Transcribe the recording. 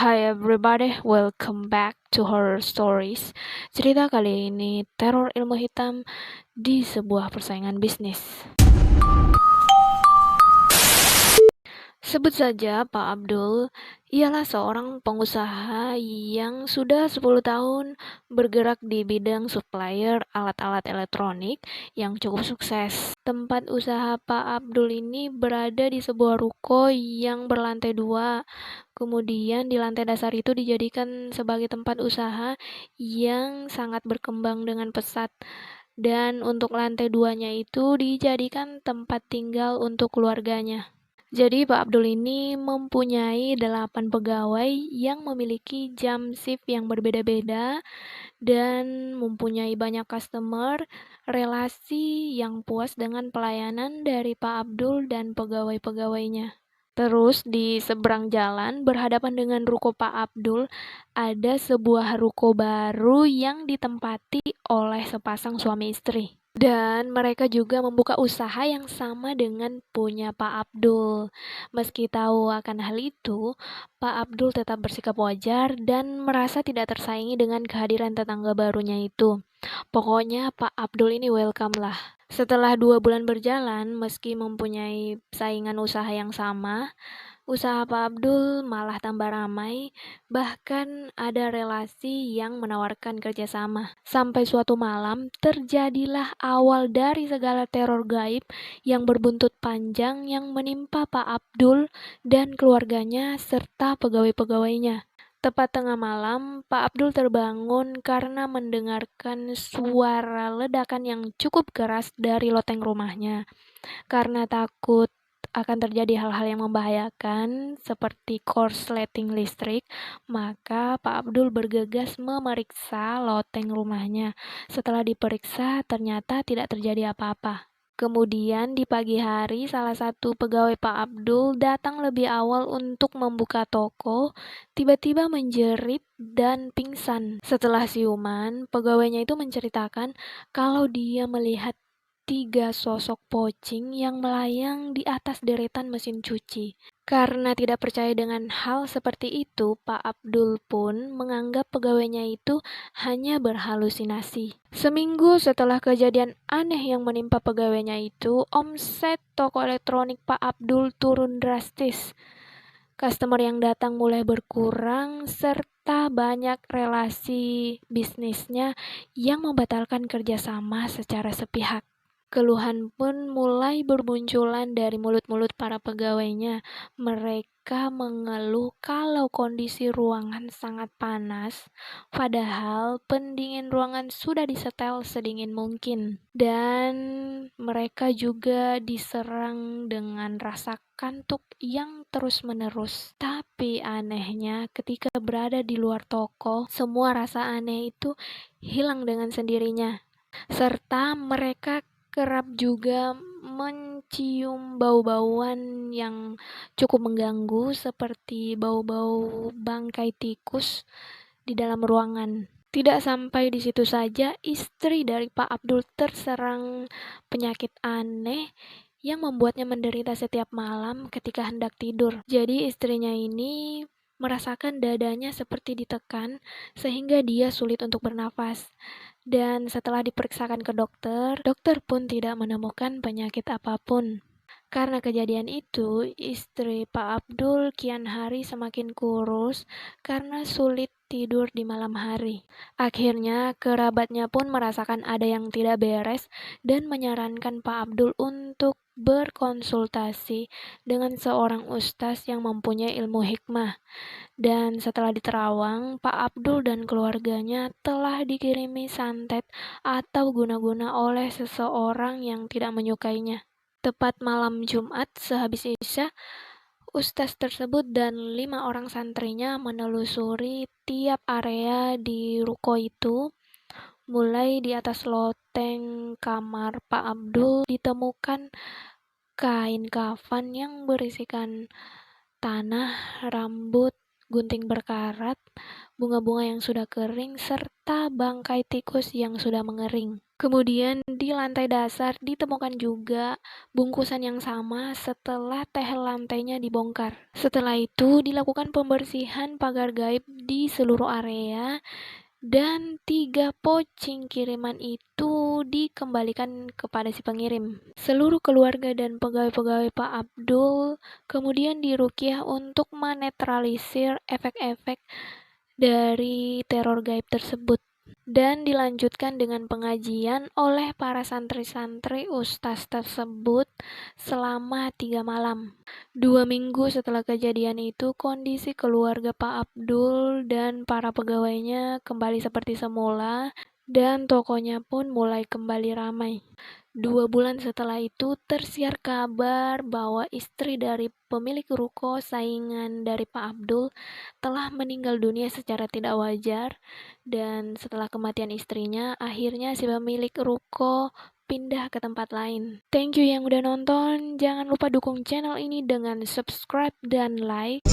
Hi everybody, welcome back to Horror Stories. Cerita kali ini teror ilmu hitam di sebuah persaingan bisnis. Sebut saja Pak Abdul, ialah seorang pengusaha yang sudah 10 tahun bergerak di bidang supplier alat-alat elektronik yang cukup sukses. Tempat usaha Pak Abdul ini berada di sebuah ruko yang berlantai 2. Kemudian di lantai dasar itu dijadikan sebagai tempat usaha yang sangat berkembang dengan pesat. Dan untuk lantai 2-nya itu dijadikan tempat tinggal untuk keluarganya. Jadi Pak Abdul ini mempunyai 8 pegawai yang memiliki jam shift yang berbeda-beda dan mempunyai banyak customer, relasi yang puas dengan pelayanan dari Pak Abdul dan pegawai-pegawainya. Terus di seberang jalan berhadapan dengan ruko Pak Abdul ada sebuah ruko baru yang ditempati oleh sepasang suami istri. Dan mereka juga membuka usaha yang sama dengan punya Pak Abdul. Meski tahu akan hal itu, Pak Abdul tetap bersikap wajar dan merasa tidak tersaingi dengan kehadiran tetangga barunya itu. Pokoknya Pak Abdul ini welcome lah. Setelah 2 bulan berjalan, meski mempunyai saingan usaha yang sama, usaha Pak Abdul malah tambah ramai, bahkan ada relasi yang menawarkan kerjasama. Sampai suatu malam, terjadilah awal dari segala teror gaib yang berbuntut panjang yang menimpa Pak Abdul dan keluarganya serta pegawai-pegawainya. Tepat tengah malam, Pak Abdul terbangun karena mendengarkan suara ledakan yang cukup keras dari loteng rumahnya. Karena takut akan terjadi hal-hal yang membahayakan seperti korsleting listrik, maka Pak Abdul bergegas memeriksa loteng rumahnya. Setelah diperiksa, ternyata tidak terjadi apa-apa. Kemudian di pagi hari, salah satu pegawai Pak Abdul datang lebih awal untuk membuka toko, tiba-tiba menjerit dan pingsan. Setelah siuman, pegawainya itu menceritakan kalau dia melihat 3 sosok pocing yang melayang di atas deretan mesin cuci. Karena tidak percaya dengan hal seperti itu, Pak Abdul pun menganggap pegawainya itu hanya berhalusinasi. Seminggu setelah kejadian aneh yang menimpa pegawainya itu, omset toko elektronik Pak Abdul turun drastis. Customer yang datang mulai berkurang serta banyak relasi bisnisnya yang membatalkan kerjasama secara sepihak. Keluhan pun mulai bermunculan dari mulut-mulut para pegawainya. Mereka mengeluh kalau kondisi ruangan sangat panas, padahal pendingin ruangan sudah disetel sedingin mungkin. Dan mereka juga diserang dengan rasa kantuk yang terus-menerus. Tapi anehnya, ketika berada di luar toko, semua rasa aneh itu hilang dengan sendirinya. Serta mereka kerap juga mencium bau-bauan yang cukup mengganggu seperti bau-bau bangkai tikus di dalam ruangan. Tidak sampai di situ saja, istri dari Pak Abdul terserang penyakit aneh yang membuatnya menderita setiap malam ketika hendak tidur. Jadi istrinya ini merasakan dadanya seperti ditekan sehingga dia sulit untuk bernafas. Dan setelah diperiksakan ke dokter, dokter pun tidak menemukan penyakit apapun. Karena kejadian itu, istri Pak Abdul kian hari semakin kurus karena sulit tidur di malam hari. Akhirnya, kerabatnya pun merasakan ada yang tidak beres dan menyarankan Pak Abdul untuk berkonsultasi dengan seorang ustaz yang mempunyai ilmu hikmah. Dan setelah diterawang, Pak Abdul dan keluarganya telah dikirimi santet atau guna-guna oleh seseorang yang tidak menyukainya. Tepat malam Jumat sehabis Isya, ustaz tersebut dan 5 orang santrinya menelusuri tiap area di ruko itu. Mulai di atas loteng kamar Pak Abdul ditemukan kain kafan yang berisikan tanah, rambut, gunting berkarat, bunga-bunga yang sudah kering, serta bangkai tikus yang sudah mengering. Kemudian di lantai dasar ditemukan juga bungkusan yang sama setelah tehel lantainya dibongkar. Setelah itu dilakukan pembersihan pagar gaib di seluruh area dan 3 pocing kiriman itu dikembalikan kepada si pengirim. Seluruh keluarga dan pegawai-pegawai Pak Abdul kemudian diruqyah untuk menetralisir efek-efek dari teror gaib tersebut. Dan dilanjutkan dengan pengajian oleh para santri-santri ustaz tersebut selama 3 malam. 2 minggu setelah kejadian itu, kondisi keluarga Pak Abdul dan para pegawainya kembali seperti semula dan tokonya pun mulai kembali ramai. 2 bulan setelah itu tersiar kabar bahwa istri dari pemilik ruko saingan dari Pak Abdul telah meninggal dunia secara tidak wajar, dan setelah kematian istrinya, akhirnya si pemilik ruko pindah ke tempat lain. Thank you yang udah nonton, jangan lupa dukung channel ini dengan subscribe dan like.